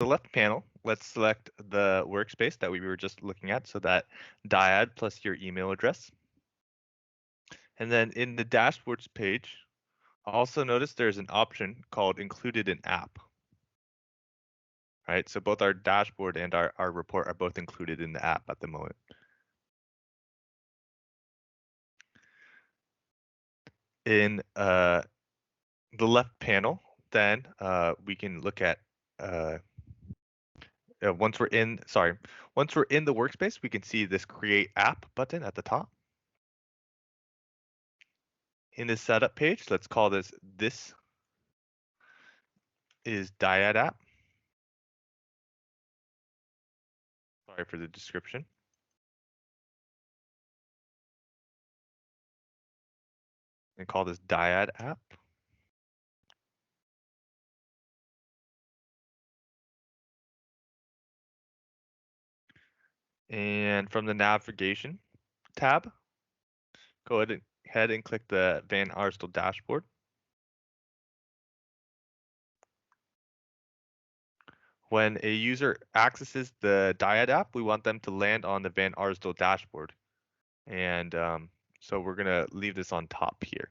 left panel, let's select the workspace that we were just looking at, so that DIAD plus your email address. And then in the dashboards page, also notice there's an option called included in app. Right, so both our dashboard and our report are both included in the app at the moment. In the left panel, then we can look at once we're in the workspace, we can see this create app button at the top. In the setup page, let's call this is DIAD app. Sorry for the description. And call this DIAD app. And from the navigation tab, go ahead and click the Van Arsdale dashboard. When a user accesses the DIAD app, we want them to land on the Van Arsdale dashboard. And so we're going to leave this on top here.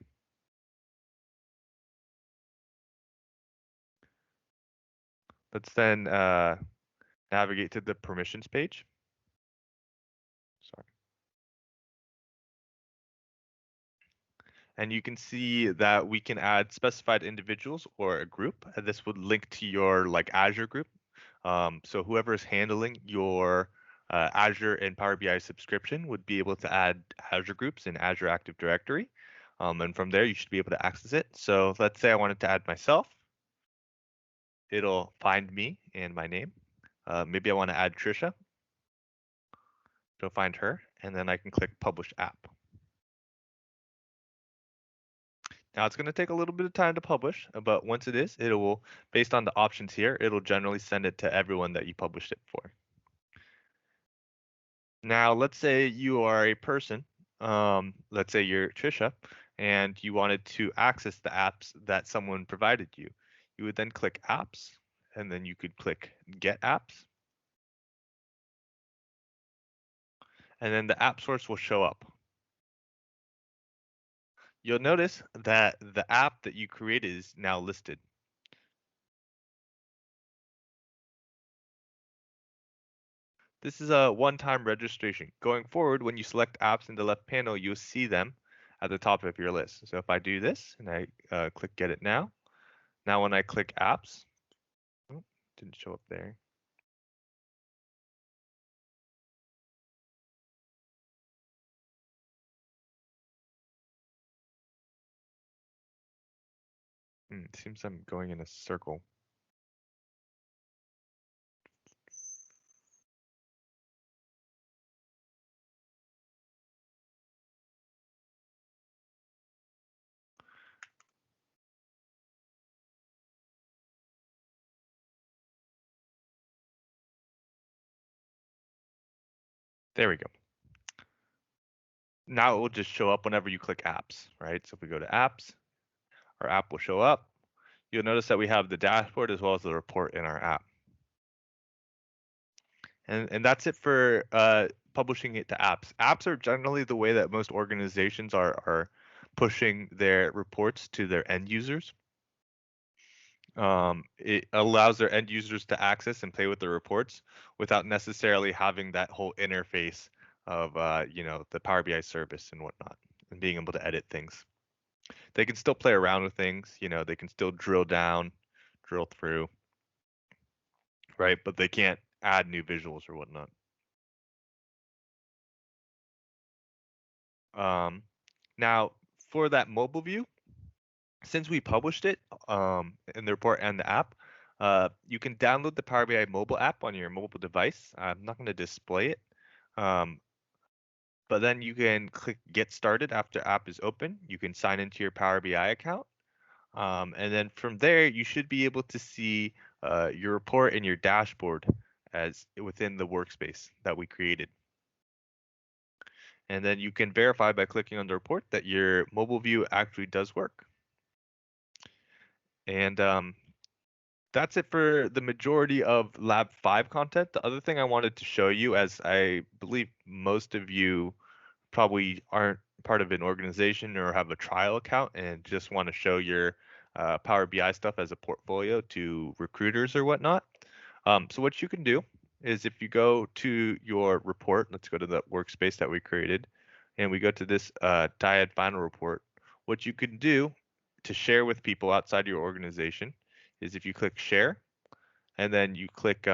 Let's then navigate to the permissions page. Sorry. And you can see that we can add specified individuals or a group. And this would link to your Azure group. So whoever is handling your Azure and Power BI subscription would be able to add Azure groups in Azure Active Directory. And from there, you should be able to access it. So let's say I wanted to add myself. It'll find me and my name. Maybe I want to add Trisha. It'll find her, and then I can click Publish App. Now it's going to take a little bit of time to publish, but once it is, it will, based on the options here, it'll generally send it to everyone that you published it for. Now, let's say you are a person, let's say you're Trisha, and you wanted to access the apps that someone provided you. You would then click Apps, and then you could click Get Apps. And then the app source will show up. You'll notice that the app that you created is now listed. This is a one-time registration. Going forward, when you select apps in the left panel, you'll see them at the top of your list. So if I do this and I click Get It Now, now when I click Apps, oh, didn't show up there. It seems I'm going in a circle. There we go. Now it will just show up whenever you click Apps, right? So if we go to Apps, our app will show up. You'll notice that we have the dashboard as well as the report in our app. And that's it for publishing it to apps. Apps are generally the way that most organizations are pushing their reports to their end users. It allows their end users to access and play with the reports without necessarily having that whole interface of the Power BI service and whatnot, and being able to edit things. They can still play around with things, they can still drill down, drill through, right? But they can't add new visuals or whatnot. Now for that mobile view, since we published it in the report and the app, you can download the Power BI mobile app on your mobile device. I'm not going to display it, but then you can click Get Started after app is open. You can sign into your Power BI account, and then from there you should be able to see your report and your dashboard as within the workspace that we created. And then you can verify by clicking on the report that your mobile view actually does work. And that's it for the majority of Lab 5 content. The other thing I wanted to show you, as I believe most of you probably aren't part of an organization or have a trial account and just want to show your Power BI stuff as a portfolio to recruiters or whatnot. So what you can do is if you go to your report, let's go to the workspace that we created, and we go to this DIAD final report. What you can do to share with people outside your organization is if you click share, and then you click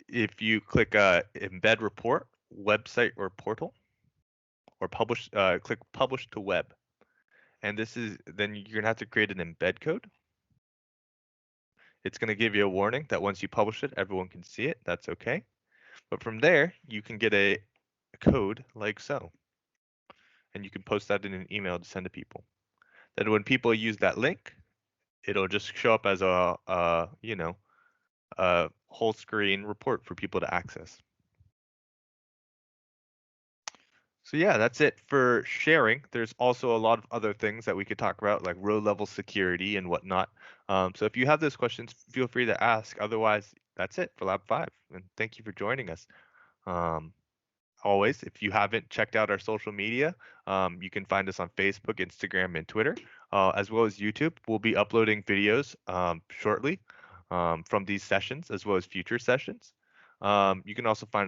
if you click embed report, website or portal, or publish, click publish to web. And this is, then you're gonna have to create an embed code. It's gonna give you a warning that once you publish it, everyone can see it. That's okay. But from there, you can get a code like so, and you can post that in an email to send to people. Then when people use that link, it'll just show up as a whole screen report for people to access. So yeah, that's it for sharing. There's also a lot of other things that we could talk about, like row level security and whatnot. So if you have those questions, feel free to ask. Otherwise, that's it for Lab 5. And thank you for joining us. Um, Always, if you haven't checked out our social media, you can find us on Facebook, Instagram, and Twitter, as well as YouTube. We'll be uploading videos shortly from these sessions, as well as future sessions. You can also find